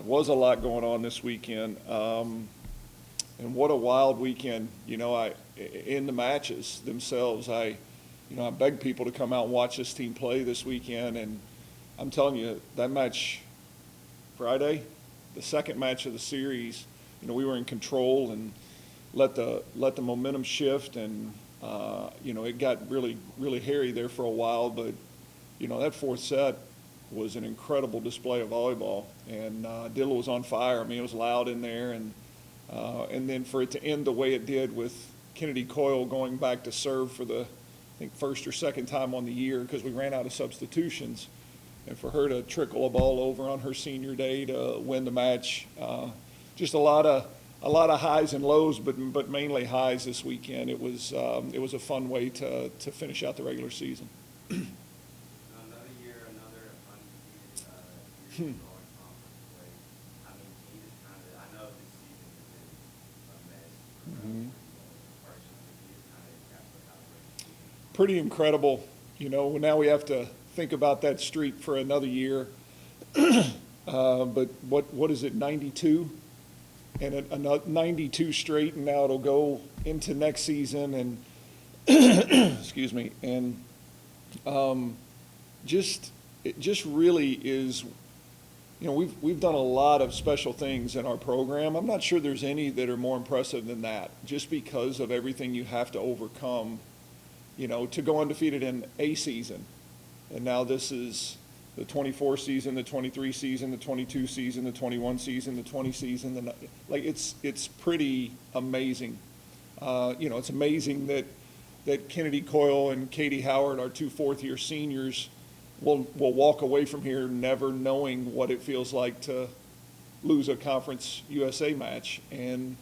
was a lot going on this weekend. And what a wild weekend. In the matches themselves, I beg people to come out and watch this team play this weekend. And I'm telling you, that match Friday, the second match of the series, we were in control and let the momentum shift. And, it got really, really hairy there for a while. But, that fourth set was an incredible display of volleyball. And Dilla was on fire. I mean, it was loud in there. And then for it to end the way it did with Kennedy Coyle going back to serve for the, I think, first or second time on the year because we ran out of substitutions, and for her to trickle a ball over on her senior day to win the match, just a lot of highs and lows, but mainly highs this weekend. It was a fun way to finish out the regular season. Another year, another undefeated year. Pretty incredible. Now we have to think about that streak for another year. But what is it, 92? And another 92 straight, and now it'll go into next season. And excuse me. And it just really is. We've done a lot of special things in our program. I'm not sure there's any that are more impressive than that, just because of everything you have to overcome, to go undefeated in a season. And now this is the 24 season, the 23 season, the 22 season, the 21 season, the 20 season. It's pretty amazing. It's amazing that Kennedy Coyle and Katie Howard, our two fourth-year seniors, will walk away from here never knowing what it feels like to lose a Conference USA match. And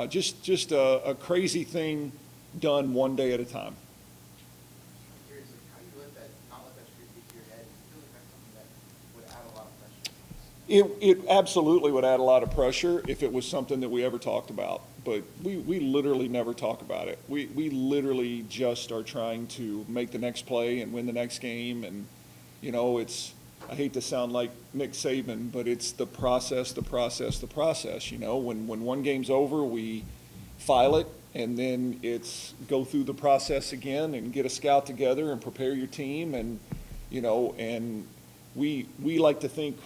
just a crazy thing done one day at a time. I'm curious, how do you not let that streak get to your head? I feel like that's something that would add a lot of pressure. It absolutely would add a lot of pressure if it was something that we ever talked about. But we literally never talk about it. We literally just are trying to make the next play and win the next game. And I hate to sound like Nick Saban, but it's the process. When one game's over, we file it, and then it's go through the process again and get a scout together and prepare your team. And, and we like to think,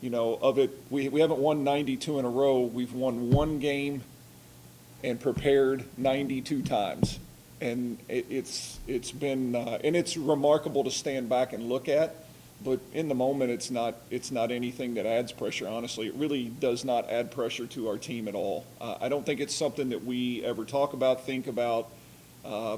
of it. We haven't won 92 in a row. We've won one game and prepared 92 times. And it's been and it's remarkable to stand back and look at, but in the moment it's not anything that adds pressure. Honestly, it really does not add pressure to our team at all. I don't think it's something that we ever talk about, think about,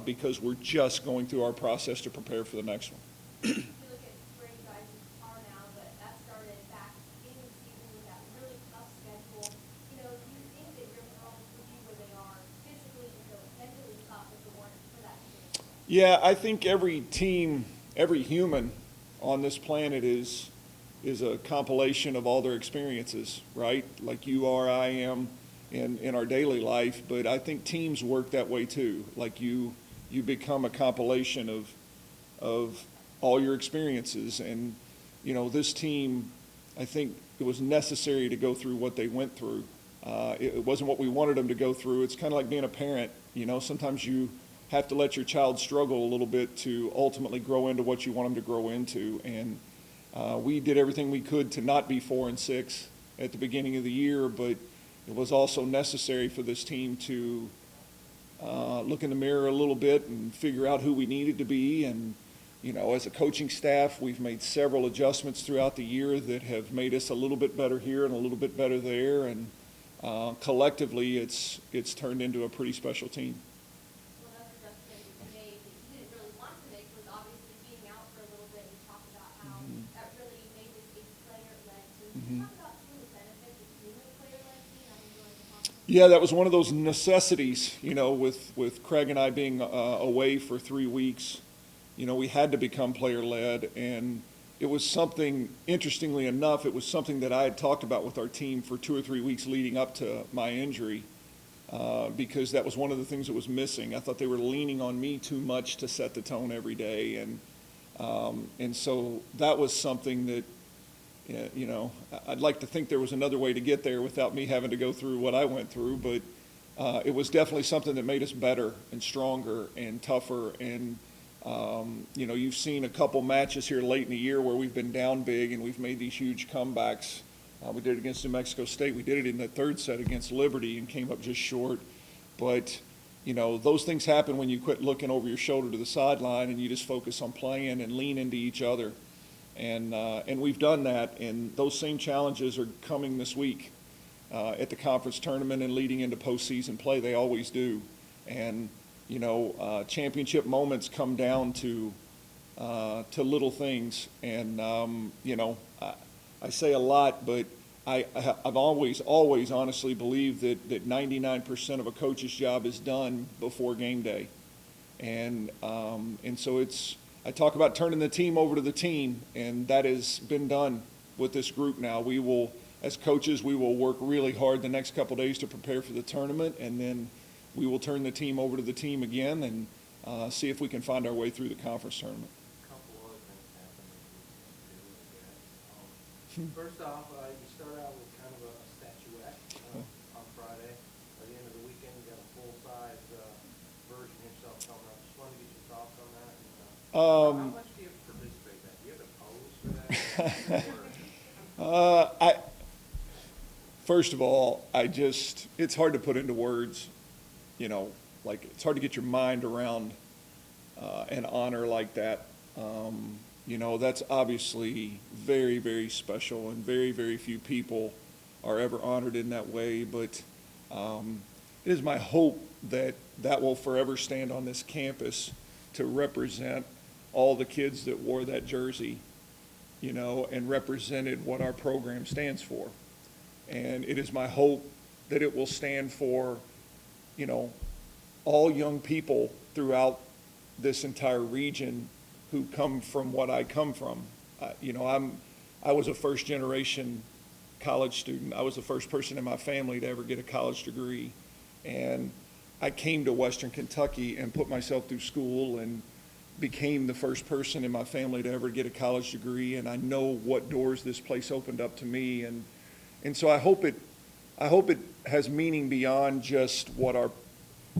because we're just going through our process to prepare for the next one. You look at where you guys are now, but that started back in the season with that really tough schedule. Do you think that your girls would be where they are physically and mentally tough if it weren't for that team? Yeah, I think every team, every human on this planet is a compilation of all their experiences, right? Like you are, I am, in our daily life. But I think teams work that way too. Like you become a compilation of all your experiences. And, this team, I think it was necessary to go through what they went through. It wasn't what we wanted them to go through. It's kind of like being a parent. Sometimes you have to let your child struggle a little bit to ultimately grow into what you want them to grow into. And we did everything we could to not be 4-6 at the beginning of the year, but it was also necessary for this team to look in the mirror a little bit and figure out who we needed to be. And, as a coaching staff, we've made several adjustments throughout the year that have made us a little bit better here and a little bit better there. And collectively, it's turned into a pretty special team. Another adjustment you made that you didn't really want to make was obviously being out for a little bit. You talked about how that really made this a player-led team. Can you talk about some of the benefits of being a player-led team? I mean, Yeah, that was one of those necessities, with Craig and I being away for 3 weeks. We had to become player-led, and it was something, interestingly enough, it was something that I had talked about with our team for 2 or 3 weeks leading up to my injury, because that was one of the things that was missing. I thought they were leaning on me too much to set the tone every day, and so that was something that yeah, you know, I'd like to think there was another way to get there without me having to go through what I went through, but it was definitely something that made us better and stronger and tougher. And, you know, you've seen a couple matches here late in the year where we've been down big and we've made these huge comebacks. We did it against New Mexico State. We did it in the third set against Liberty and came up just short. But, you know, those things happen when you quit looking over your shoulder to the sideline and you just focus on playing and lean into each other. And we've done that, and those same challenges are coming this week at the conference tournament and leading into postseason play. They always do. And, you know, championship moments come down to little things. And, you know, I say a lot, but I've always honestly believed that 99% of a coach's job is done before game day. And so I talk about turning the team over to the team, and that has been done with this group now. We will, as coaches, we will work really hard the next couple of days to prepare for the tournament, and then we will turn the team over to the team again and see if we can find our way through the conference tournament. Couple other things happened. First off, you start out with kind of a statuette on Friday. By the end of the weekend, you got a full-size version of yourself coming up. Just wanted to get your thoughts on that. How much do you have to participate in that? Do you have to pose for that? First of all, it's hard to put into words, you know, like it's hard to get your mind around an honor like that. You know, that's obviously very, very special, and very, very few people are ever honored in that way. But it is my hope that that will forever stand on this campus to represent all the kids that wore that jersey, you know, and represented what our program stands for. And it is my hope that it will stand for, you know, all young people throughout this entire region who come from what I come from. You know, I was a first generation college student. I was the first person in my family to ever get a college degree. And I came to Western Kentucky and put myself through school and became the first person in my family to ever get a college degree. And I know what doors this place opened up to me. And so I hope it has meaning beyond just what our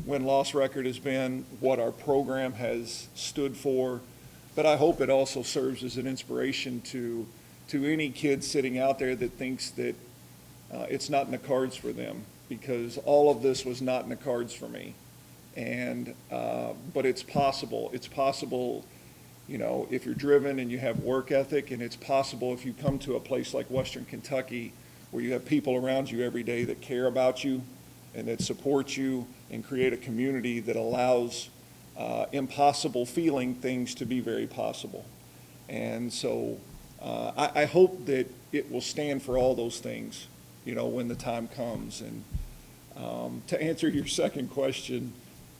win-loss record has been, what our program has stood for, but I hope it also serves as an inspiration to any kid sitting out there that thinks that it's not in the cards for them, because all of this was not in the cards for me. And but it's possible. It's possible, you know, if you're driven and you have work ethic, and it's possible if you come to a place like Western Kentucky where you have people around you every day that care about you and that support you and create a community that allows impossible feeling things to be very possible. And so I hope that it will stand for all those things, you know, when the time comes. And to answer your second question,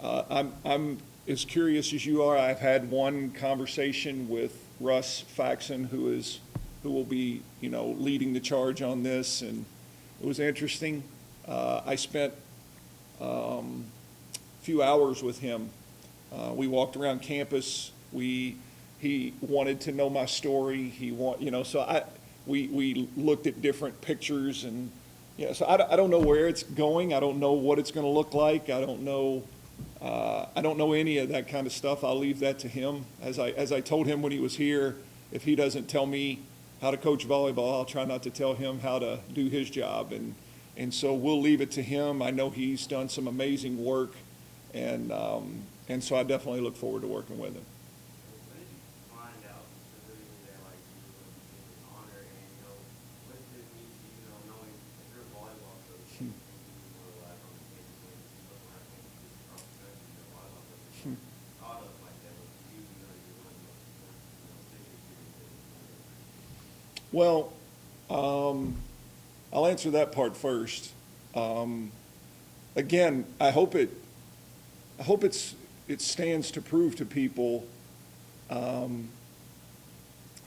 I'm as curious as you are. I've had one conversation with Russ Faxon, who will be, you know, leading the charge on this, and it was interesting. I spent a few hours with him. We walked around campus. He wanted to know my story. So we looked at different pictures, and so I don't know where it's going. I don't know what it's going to look like. I don't know any of that kind of stuff. I'll leave that to him. As I told him when he was here, if he doesn't tell me how to coach volleyball, I'll try not to tell him how to do his job. And so we'll leave it to him. I know he's done some amazing work, and so I definitely look forward to working with him. When did you find out specifically that like you were an honor, and you know what did it mean to you, you know, knowing if you're a volleyball coach, and you were alive on the campus when you look around campus across the country, you're a volleyball coach, thought of like that was you, you know, you're one of the most important, you know, figures here. Well, I'll answer that part first. Again, I hope it stands to prove to people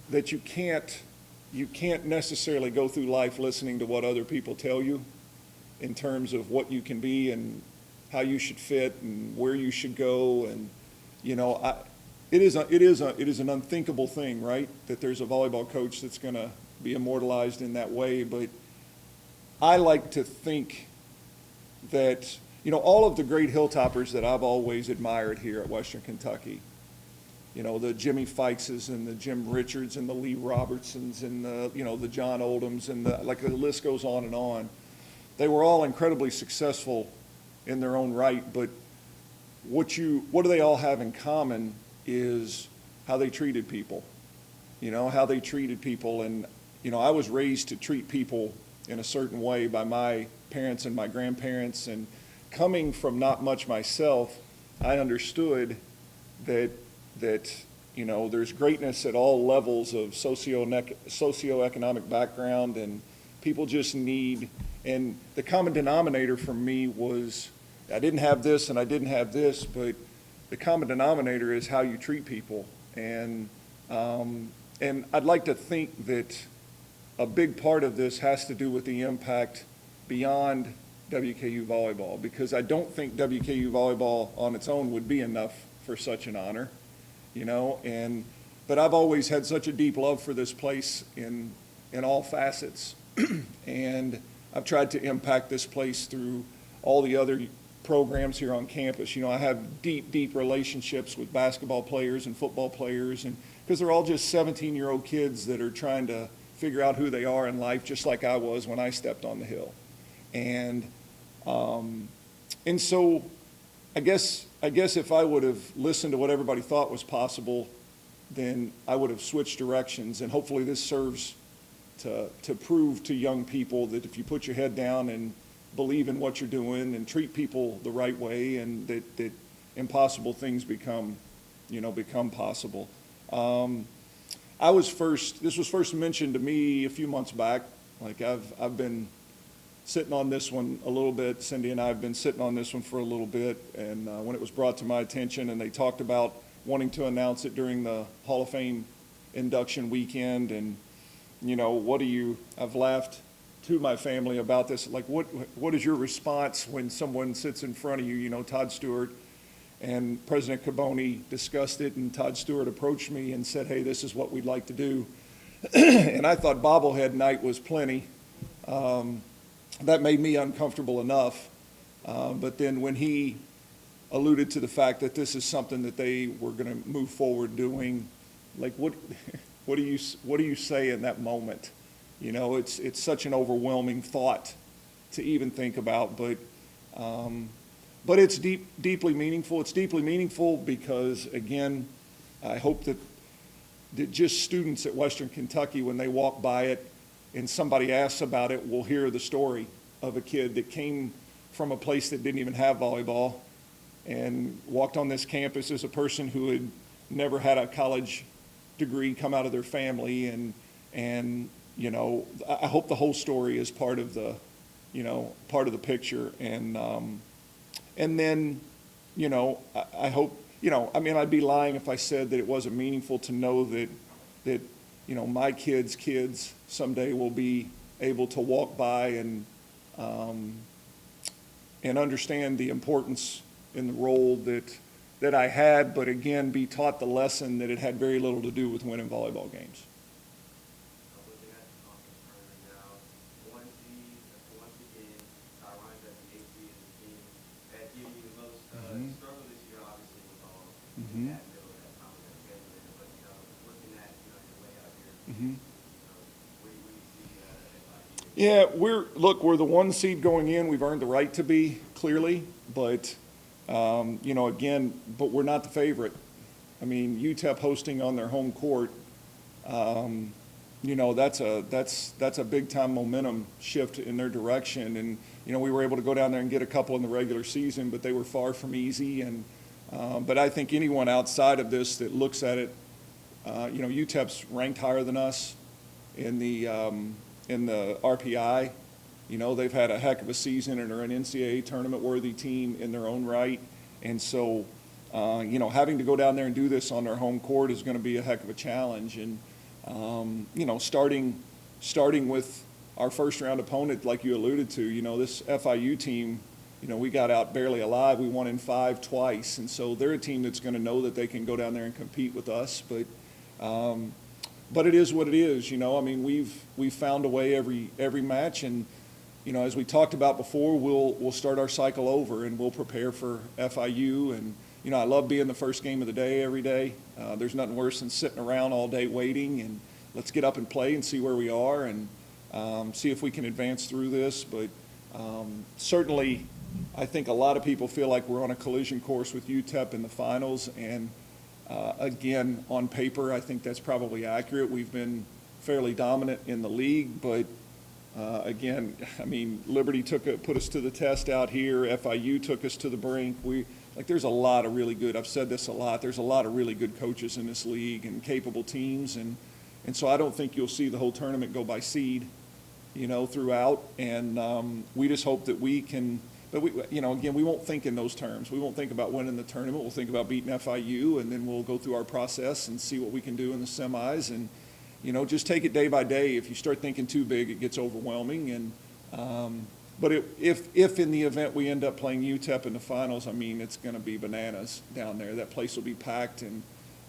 that you can't necessarily go through life listening to what other people tell you in terms of what you can be and how you should fit and where you should go. And you know, it is an unthinkable thing, right? That there's a volleyball coach that's going to be immortalized in that way. But I like to think that, all of the great hilltoppers that I've always admired here at Western Kentucky, the Jimmy Fikes and the Jim Richards and the Lee Robertsons and the John Oldhams and the list goes on and on. They were all incredibly successful in their own right, but what do they all have in common is how they treated people, how they treated people. And, I was raised to treat people in a certain way by my parents and my grandparents, and coming from not much myself, I understood that there's greatness at all levels of socioeconomic background, and people just need, and the common denominator for me was, I didn't have this and I didn't have this, but the common denominator is how you treat people. And I'd like to think that a big part of this has to do with the impact beyond WKU volleyball, because I don't think WKU volleyball on its own would be enough for such an honor, but I've always had such a deep love for this place in all facets. And I've tried to impact this place through all the other programs here on campus. I have deep relationships with basketball players and football players, and because they're all just 17-year-old kids that are trying to figure out who they are in life, just like I was when I stepped on the hill. And so I guess if I would have listened to what everybody thought was possible, then I would have switched directions. And hopefully this serves to prove to young people that if you put your head down and believe in what you're doing and treat people the right way, and that impossible things become possible. This was first mentioned to me a few months back. I've been sitting on this one a little bit. Cindy and I have been sitting on this one for a little bit, and when it was brought to my attention and they talked about wanting to announce it during the Hall of Fame induction weekend, and I've laughed to my family about this, what is your response when someone sits in front of you? Todd Stewart and President Caboni discussed it, and Todd Stewart approached me and said, hey, this is what we'd like to do. And I thought bobblehead night was plenty. That made me uncomfortable enough. But then when he alluded to the fact that this is something that they were going to move forward doing, what do you say in that moment? It's such an overwhelming thought to even think about, but it's deeply meaningful. It's deeply meaningful because, again, I hope that just students at Western Kentucky, when they walk by it and somebody asks about it, will hear the story of a kid that came from a place that didn't even have volleyball and walked on this campus as a person who had never had a college degree come out of their family, and I hope the whole story is part of the picture, and then I hope I'd be lying if I said that it wasn't meaningful to know that my kids someday will be able to walk by and understand the importance in the role that I had, but again, be taught the lesson that it had very little to do with winning volleyball games. Looking at the conference tournament now, one seed, that's the one seed game, Taiwan's at the 8 seed, is the team that gave you the most struggle this year, obviously, with all that middle of that time that schedule. But looking at your way out here, where do you see FIU? Yeah, we're the one seed going in. We've earned the right to be, clearly, but again, but we're not the favorite. UTEP hosting on their home court, that's a big time momentum shift in their direction. And we were able to go down there and get a couple in the regular season, but they were far from easy. And but I think anyone outside of this that looks at it, UTEP's ranked higher than us in the RPI. They've had a heck of a season and are an NCAA tournament-worthy team in their own right. And so, having to go down there and do this on their home court is going to be a heck of a challenge. And, starting with our first-round opponent, like you alluded to, this FIU team, we got out barely alive. We won in 5 twice. And so they're a team that's going to know that they can go down there and compete with us. But but it is what it is, you know. I mean, we've found a way every match, and you know, as we talked about before, we'll start our cycle over and we'll prepare for FIU. And you know, I love being the first game of the day every day. There's nothing worse than sitting around all day waiting, and let's get up and play and see where we are and see if we can advance through this. But certainly, I think a lot of people feel like we're on a collision course with UTEP in the finals, and again, on paper, I think that's probably accurate. We've been fairly dominant in the league, but again, I mean, Liberty put us to the test out here. FIU took us to the brink. There's a lot of really good, I've said this a lot, there's a lot of really good coaches in this league and capable teams, and so I don't think you'll see the whole tournament go by seed, you know, throughout. And we just hope that we can, but we, you know, again, we won't think in those terms. We won't think about winning the tournament. We'll think about beating FIU, and then we'll go through our process and see what we can do in the semis. And you know, just take it day by day. If you start thinking too big, it gets overwhelming. And but if in the event we end up playing UTEP in the finals, I mean, it's going to be bananas down there. That place will be packed, and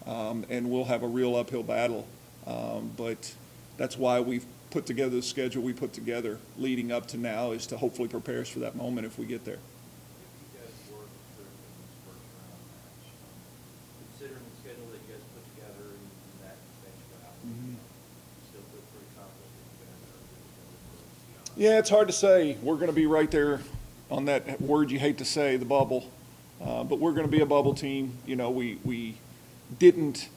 we'll have a real uphill battle. But that's why we've put together the schedule we put together leading up to now, is to hopefully prepare us for that moment if we get there. If you guys were to serve in this first round match, considering the schedule that you guys put together and that route, you still feel pretty confident that you guys are going to go beyond? Yeah, it's hard to say. We're going to be right there on that word you hate to say, the bubble. But we're going to be a bubble team. You know, we didn't,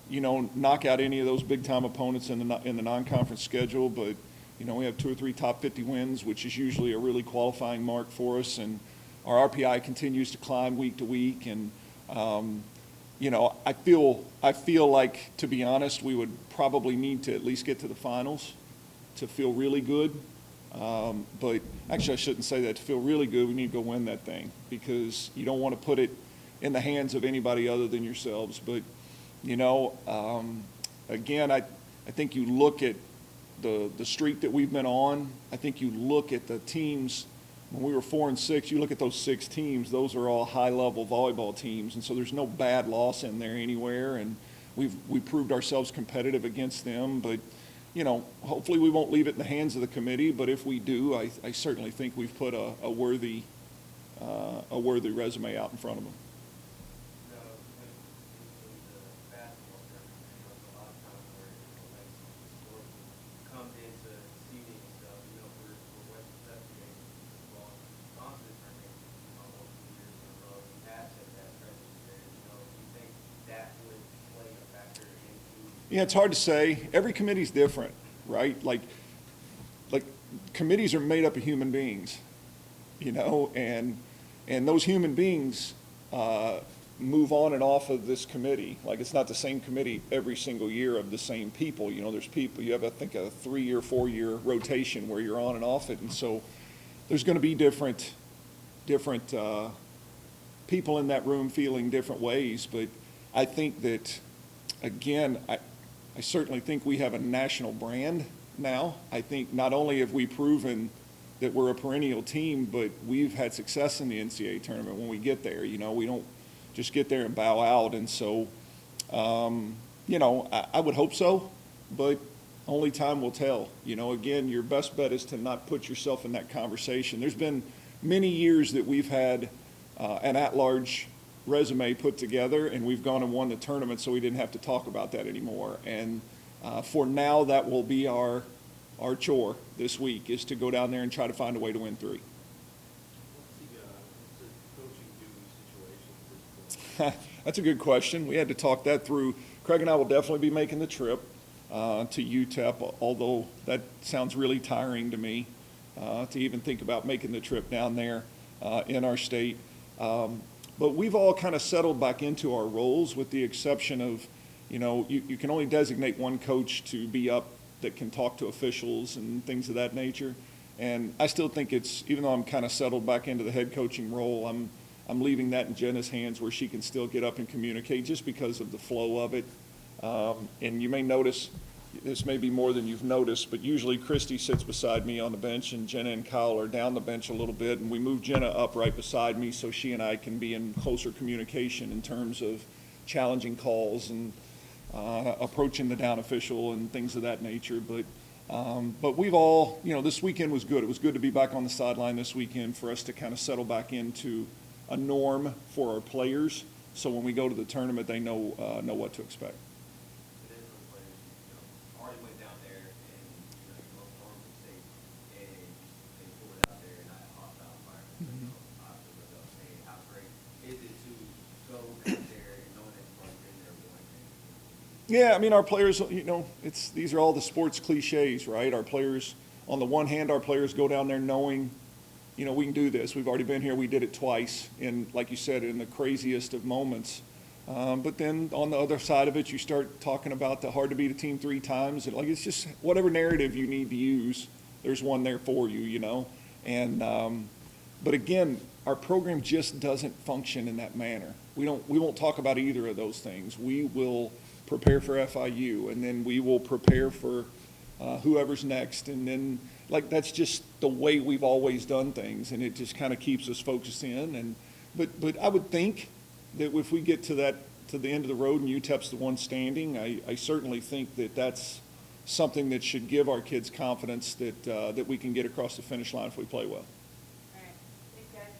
you know, knock out any of those big-time opponents in the non-conference schedule, but, you know, we have 2 or 3 top 50 wins, which is usually a really qualifying mark for us, and our RPI continues to climb week to week. And, you know, I feel like, to be honest, we would probably need to at least get to the finals to feel really good. But actually, I shouldn't say that. To feel really good, we need to go win that thing, because you don't want to put it in the hands of anybody other than yourselves. But you know, again, I think you look at the streak that we've been on. I think you look at the teams. When we were 4 and 6, you look at those 6 teams. Those are all high-level volleyball teams, and so there's no bad loss in there anywhere. And we proved ourselves competitive against them. But you know, hopefully we won't leave it in the hands of the committee. But if we do, I certainly think we've put a worthy resume out in front of them. Yeah, it's hard to say. Every committee's different, right? Like committees are made up of human beings, you know, and those human beings move on and off of this committee. Like, it's not the same committee every single year of the same people. You know, there's people, you have, I think, a 3-year, 4-year rotation where you're on and off it, and so there's going to be different people in that room feeling different ways. But I think that, again, I certainly think we have a national brand now. I think not only have we proven that we're a perennial team, but we've had success in the NCAA tournament when we get there. You know, we don't just get there and bow out. And so, you know, I would hope so, but only time will tell. You know, again, your best bet is to not put yourself in that conversation. There's been many years that we've had an at-large resume put together, and we've gone and won the tournament, so we didn't have to talk about that anymore. And for now, that will be our chore this week, is to go down there and try to find a way to win 3. What's the coaching duty situation at this point? That's a good question. We had to talk that through. Craig and I will definitely be making the trip to UTEP, although that sounds really tiring to me to even think about making the trip down there in our state. But we've all kind of settled back into our roles, with the exception of, you know, you can only designate one coach to be up that can talk to officials and things of that nature. And I still think it's, even though I'm kind of settled back into the head coaching role, I'm leaving that in Jenna's hands, where she can still get up and communicate, just because of the flow of it. And you may notice, this may be more than you've noticed, but usually Christy sits beside me on the bench, and Jenna and Kyle are down the bench a little bit, and we move Jenna up right beside me so she and I can be in closer communication in terms of challenging calls and approaching the down official and things of that nature. But we've all, this weekend was good. It was good to be back on the sideline this weekend for us to kind of settle back into a norm for our players. So when we go to the tournament, they know what to expect. And then some players, already went down there and, you know, normal state, and they pulled it out there in a hostile environment. So obviously, what they'll say, how great is it to go down there and knowing that you've been there one thing? Yeah, I mean, our players, these are all the sports cliches, right? Our players, on the one hand, our players go down there knowing, we can do this. We've already been here. We did it twice, and like you said, in the craziest of moments. But then on the other side of it, you start talking about the hard to beat a team 3 times. And it's just whatever narrative you need to use, there's one there for you, And but again, our program just doesn't function in that manner. We won't talk about either of those things. We will prepare for FIU, and then we will prepare for whoever's next, and then that's just the way we've always done things, and it just kind of keeps us focused in. But I would think that if we get to the end of the road and UTEP's the one standing, I certainly think that that's something that should give our kids confidence that we can get across the finish line if we play well.